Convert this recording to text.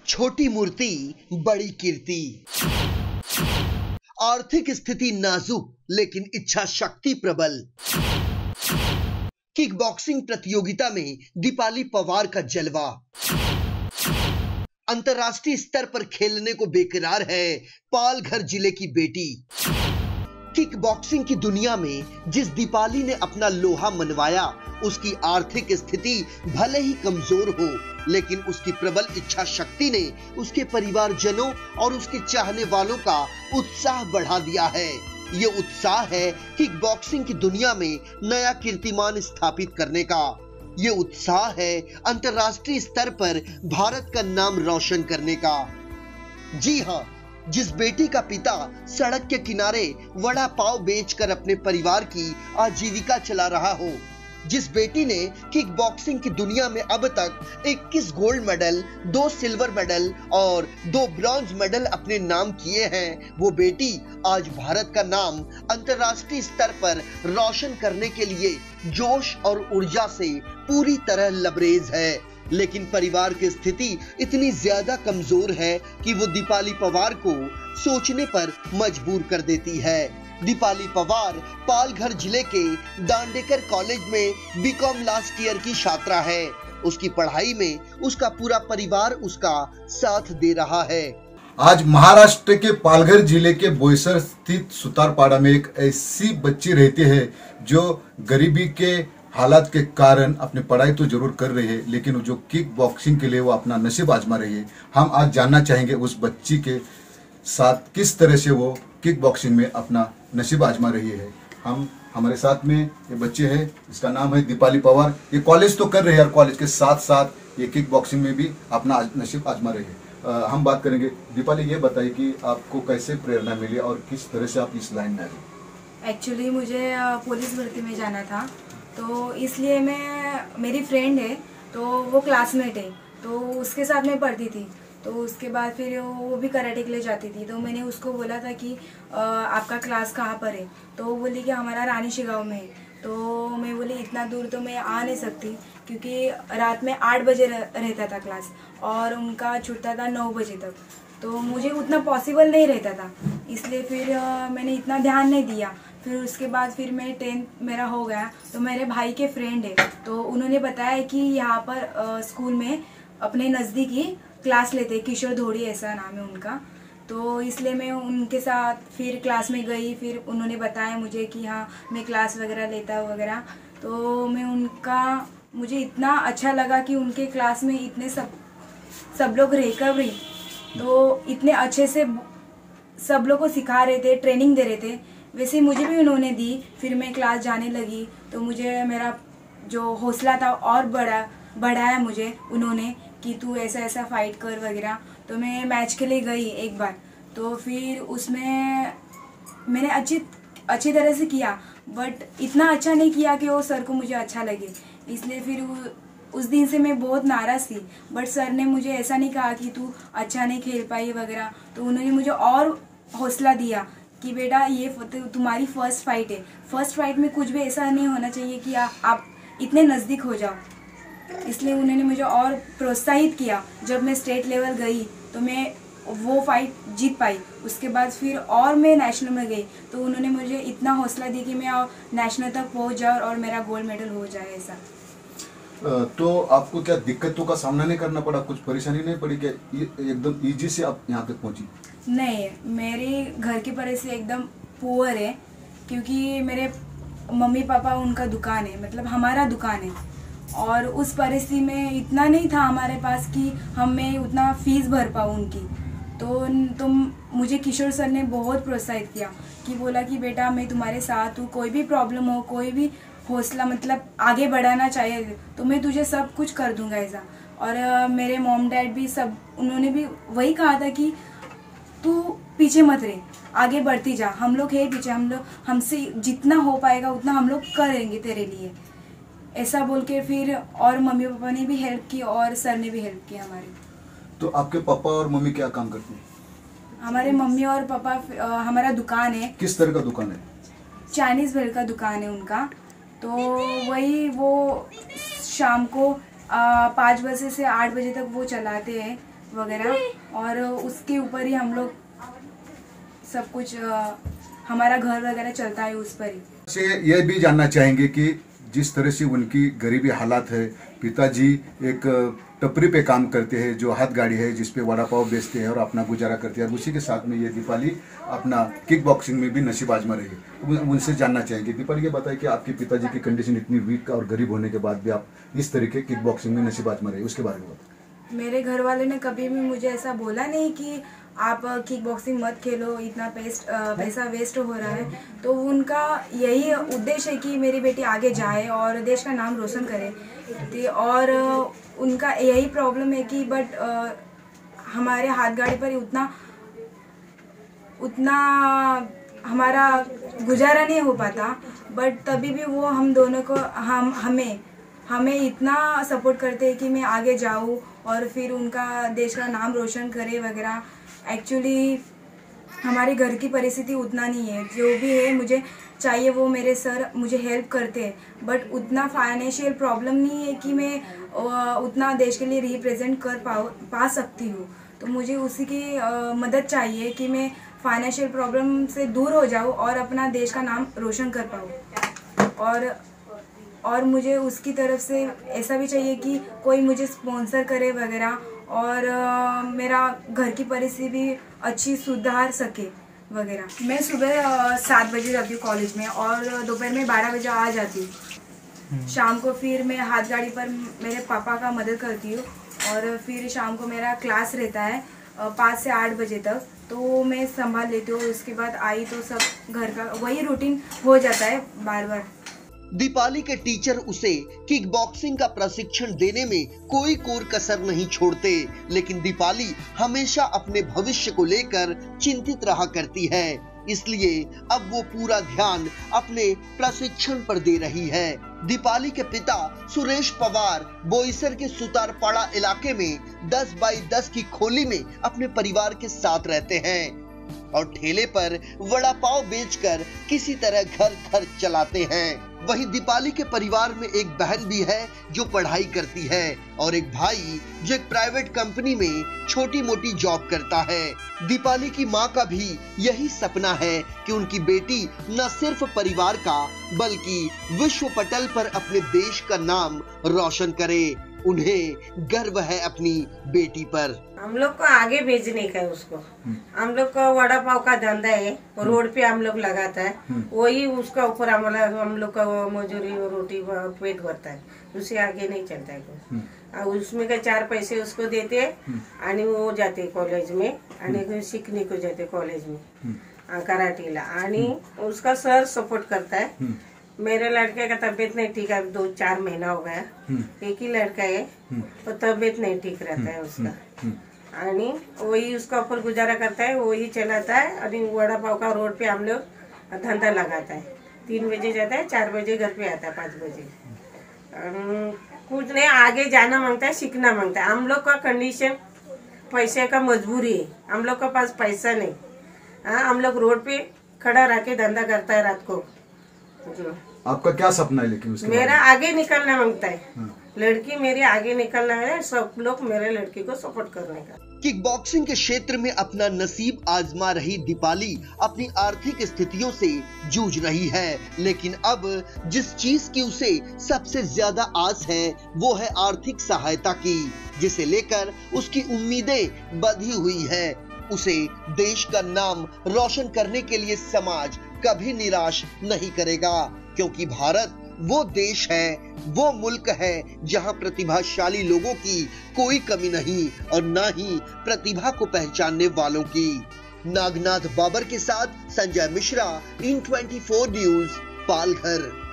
छोटी मूर्ति बड़ी कीर्ति। आर्थिक स्थिति नाजुक लेकिन इच्छा शक्ति प्रबल। किक बॉक्सिंग प्रतियोगिता में दीपाली पवार का जलवा। अंतर्राष्ट्रीय स्तर पर खेलने को बेकरार है पालघर जिले की बेटी। किक बॉक्सिंग की दुनिया में जिस दीपाली ने अपना लोहा मनवाया, उसकी आर्थिक स्थिति भले ही कमजोर हो, लेकिन उसकी प्रबल इच्छा शक्ति ने उसके परिवारजनों और उसके चाहने वालों का उत्साह बढ़ा दिया है। ये उत्साह है किक बॉक्सिंग की दुनिया में नया कीर्तिमान स्थापित करने का। ये उत्साह है अंतर्राष्ट्रीय स्तर पर भारत का नाम रोशन करने का। जी हाँ, जिस बेटी का पिता सड़क के किनारे वड़ा पाव बेचकर अपने परिवार की आजीविका चला रहा हो, जिस बेटी ने किक बॉक्सिंग की दुनिया में अब तक 21 गोल्ड मेडल, 2 सिल्वर मेडल और 2 ब्रॉन्ज मेडल अपने नाम किए हैं, वो बेटी आज भारत का नाम अंतर्राष्ट्रीय स्तर पर रोशन करने के लिए जोश और ऊर्जा से पूरी तरह लबरेज है। लेकिन परिवार की स्थिति इतनी ज्यादा कमजोर है कि वो दीपाली पवार को सोचने पर मजबूर कर देती है। दीपाली पवार पालघर जिले के दांडेकर कॉलेज में बीकॉम लास्ट ईयर की छात्रा है। उसकी पढ़ाई में उसका पूरा परिवार उसका साथ दे रहा है। आज महाराष्ट्र के पालघर जिले के बोईसर स्थित सुतारपाड़ा में एक ऐसी बच्ची रहती है जो गरीबी के हालात के कारण अपनी पढ़ाई तो जरूर कर रही है, लेकिन जो किक बॉक्सिंग के लिए वो अपना नसीब आजमा रही है। हम आज जानना चाहेंगे उस बच्ची के साथ किस तरह से वो किक बॉक्सिंग में अपना नसीब आजमा रही है। हमारे साथ में ये बच्चे हैं, इसका नाम है दीपाली पवार। ये कॉलेज तो कर रहे हैं और कॉलेज के साथ साथ ये किक बॉक्सिंग में भी अपना नसीब आजमा रही है। हम बात करेंगे। दीपाली, ये बताइए कि आपको कैसे प्रेरणा मिली और किस तरह से आप इस लाइन में आई? एक्चुअली मुझे पुलिस भर्ती में जाना था, तो इसलिए मेरी फ्रेंड है, तो वो क्लासमेट है, तो उसके साथ मैं पढ़ती थी। तो उसके बाद फिर वो भी कराटे के लिए जाती थी, तो मैंने उसको बोला था कि आपका क्लास कहाँ पर है, तो वो बोली कि हमारा रानी शिगांव में है। तो मैं बोली इतना दूर तो मैं आ नहीं सकती, क्योंकि रात में 8 बजे रहता था क्लास और उनका छूटता था 9 बजे तक, तो मुझे उतना पॉसिबल नहीं रहता था, इसलिए फिर मैंने इतना ध्यान नहीं दिया। फिर उसके बाद फिर मैं 10th मेरा हो गया, तो मेरे भाई के फ्रेंड है, तो उन्होंने बताया कि यहाँ पर स्कूल में अपने नज़दीकी क्लास लेते, किशोर धोड़ी ऐसा नाम है उनका। तो इसलिए मैं उनके साथ फिर क्लास में गई, फिर उन्होंने बताया मुझे कि हाँ मैं क्लास वगैरह लेता हूँ वगैरह। तो मुझे इतना अच्छा लगा कि उनके क्लास में इतने सब लोग रहकर भी तो इतने अच्छे से सब लोग को सिखा रहे थे, ट्रेनिंग दे रहे थे, वैसे मुझे भी उन्होंने दी। फिर मैं क्लास जाने लगी, तो मुझे मेरा जो हौसला था और बढ़ाया मुझे उन्होंने कि तू ऐसा ऐसा फाइट कर वगैरह। तो मैं मैच के लिए गई एक बार, तो फिर उसमें मैंने अच्छी तरह से किया, बट इतना अच्छा नहीं किया कि वो सर को मुझे अच्छा लगे, इसलिए फिर उस दिन से मैं बहुत नाराज़ थी। बट सर ने मुझे ऐसा नहीं कहा कि तू अच्छा नहीं खेल पाई वगैरह, तो उन्होंने मुझे और हौसला दिया कि बेटा ये तुम्हारी फर्स्ट फाइट है, फर्स्ट फाइट में कुछ भी ऐसा नहीं होना चाहिए कि आप इतने नज़दीक हो जाओ। इसलिए उन्होंने मुझे और प्रोत्साहित किया। जब मैं स्टेट लेवल गई तो मैं वो फाइट जीत पाई। उसके बाद फिर और मैं नेशनल में गई, तो उन्होंने मुझे इतना हौसला दिया कि मैं नेशनल तक पहुंच जाऊँ और मेरा गोल्ड मेडल हो जाए ऐसा। तो आपको क्या दिक्कतों का सामना नहीं करना पड़ा? कुछ परेशानी नहीं पड़ी क्या? एकदम इजी से आप यहाँ तक पहुँची? नहीं, मेरे घर की परिस्थिति एकदम पुअर है, क्योंकि मेरे मम्मी पापा उनका दुकान है, मतलब हमारा दुकान है, और उस परिस्थिति में इतना नहीं था हमारे पास कि मैं उतना फीस भर पाऊँ उनकी। तो मुझे किशोर सर ने बहुत प्रोत्साहित किया कि बोला कि बेटा मैं तुम्हारे साथ हूँ, कोई भी प्रॉब्लम हो, कोई भी हौसला मतलब आगे बढ़ाना चाहिए तो मैं तुझे सब कुछ कर दूंगा ऐसा। और मेरे मॉम डैड भी सब उन्होंने भी वही कहा था कि तू पीछे मत रहे, आगे बढ़ती जा, हम लोग है पीछे, हम लोग हमसे जितना हो पाएगा उतना हम लोग करेंगे तेरे लिए, ऐसा बोल के फिर और मम्मी पापा ने भी हेल्प की और सर ने भी हेल्प की हमारी। तो आपके पापा और मम्मी क्या काम करते हैं? हमारे मम्मी और पापा हमारा दुकान है। किस तरह का दुकान है? चाइनीज भेल का दुकान है उनका। तो वो शाम को 5 बजे से 8 बजे तक वो चलाते हैं। वगैरह, और उसके ऊपर ही हम लोग सब कुछ हमारा घर वगैरह चलता है उस पर ही। से यह भी जानना चाहेंगे कि जिस तरह से उनकी गरीबी हालात है, पिताजी एक टपरी पे काम करते हैं जो हाथ गाड़ी है जिसपे वड़ा पाव बेचते हैं और अपना गुजारा करते हैं, और उसी के साथ में ये दीपाली अपना किक बॉक्सिंग में भी नसीब आजमा रही है। उनसे जानना चाहेंगे, दीपाली ये बताइए कि आपके पिताजी की कंडीशन इतनी वीक और गरीब होने के बाद भी आप इस तरीके किक बॉक्सिंग में नसीब आजमा रही है, उसके बारे में बताइए। मेरे घर वाले ने कभी भी मुझे ऐसा बोला नहीं कि आप किक बॉक्सिंग मत खेलो, इतना पैसा वेस्ट हो रहा है। तो उनका यही उद्देश्य है कि मेरी बेटी आगे जाए और देश का नाम रोशन करे, और उनका यही प्रॉब्लम है कि बट हमारे हाथ गाड़ी पर उतना हमारा गुजारा नहीं हो पाता। बट तभी भी वो हम दोनों को हमें इतना सपोर्ट करते हैं कि मैं आगे जाऊँ और फिर उनका देश का नाम रोशन करे वगैरह। एक्चुअली हमारे घर की परिस्थिति उतना नहीं है, जो भी है मुझे चाहिए वो मेरे सर मुझे हेल्प करते हैं, बट उतना फाइनेंशियल प्रॉब्लम नहीं है कि मैं उतना देश के लिए रिप्रेजेंट कर पा सकती हूँ। तो मुझे उसी की मदद चाहिए कि मैं फाइनेंशियल प्रॉब्लम से दूर हो जाऊँ और अपना देश का नाम रोशन कर पाऊँ। और मुझे उसकी तरफ से ऐसा भी चाहिए कि कोई मुझे स्पॉन्सर करे वगैरह, और मेरा घर की परिस्थिति भी अच्छी सुधार सके वगैरह। मैं सुबह 7 बजे जाती हूँ कॉलेज में और दोपहर में 12 बजे आ जाती हूँ। शाम को फिर मैं हाथ गाड़ी पर मेरे पापा का मदद करती हूँ, और फिर शाम को मेरा क्लास रहता है 5 से 8 बजे तक, तो मैं संभाल लेती हूँ। उसके बाद आई तो सब घर का वही रूटीन हो जाता है बार बार। दीपाली के टीचर उसे किक बॉक्सिंग का प्रशिक्षण देने में कोई कोर कसर नहीं छोड़ते, लेकिन दीपाली हमेशा अपने भविष्य को लेकर चिंतित रहा करती है। इसलिए अब वो पूरा ध्यान अपने प्रशिक्षण पर दे रही है। दीपाली के पिता सुरेश पवार बोईसर के सुतारपाड़ा इलाके में 10 बाई 10 की खोली में अपने परिवार के साथ रहते हैं और ठेले पर वड़ा पाव बेचकर किसी तरह घर खर्च चलाते हैं। वहीं दीपाली के परिवार में एक बहन भी है जो पढ़ाई करती है और एक भाई जो एक प्राइवेट कंपनी में छोटी मोटी जॉब करता है। दीपाली की मां का भी यही सपना है कि उनकी बेटी न सिर्फ परिवार का बल्कि विश्व पटल पर अपने देश का नाम रोशन करे। उन्हें गर्व है अपनी बेटी पर। हम लोग को आगे भेजने का है उसको। हम लोग को वड़ा पाव का धंधा है, रोड पे हम लोग लगाता है, वही उसका ऊपर हम लोग का मजूरी और रोटी पेट भरता है, उससे आगे नहीं चलता है। उसमें का 4 पैसे उसको देते आणि वो जाते कॉलेज में आणि शिकने को जाते कॉलेज में कराटेला, आणि उसका सर सपोर्ट करता है। मेरे लड़के का तबीयत नहीं ठीक है, 2-4 महीना हो गया। एक ही लड़का है, तो तबीयत नहीं ठीक रहता है उसका, आणि वही उसका ऊपर गुजारा करता है, वही चलाता है। और वड़ा पाव का रोड पे हम लोग धंधा लगाता है। 3 बजे जाता है, 4 बजे घर पे आता है, 5 बजे। कुछ नहीं, आगे जाना मांगता है, सीखना मांगता है। हम लोग का कंडीशन पैसे का मजबूरी है, हम लोग के पास पैसा नहीं। हम लोग रोड पे खड़ा रह के धंधा करता है रात को। आपका क्या सपना है लेकिन उसके मेरा आगे निकलना मांगता है, लड़की मेरी आगे निकलना है, सब लोग मेरे लड़की को सपोर्ट करने का। किक बॉक्सिंग के क्षेत्र में अपना नसीब आजमा रही दीपाली अपनी आर्थिक स्थितियों से जूझ रही है, लेकिन अब जिस चीज की उसे सबसे ज्यादा आस है वो है आर्थिक सहायता की, जिसे लेकर उसकी उम्मीदें बंधी हुई है। उसे देश का नाम रोशन करने के लिए समाज कभी निराश नहीं करेगा, क्योंकि भारत वो देश है, वो मुल्क है जहां प्रतिभाशाली लोगों की कोई कमी नहीं और ना ही प्रतिभा को पहचानने वालों की। नागनाथ बाबर के साथ संजय मिश्रा, इन 24 न्यूज़, पालघर।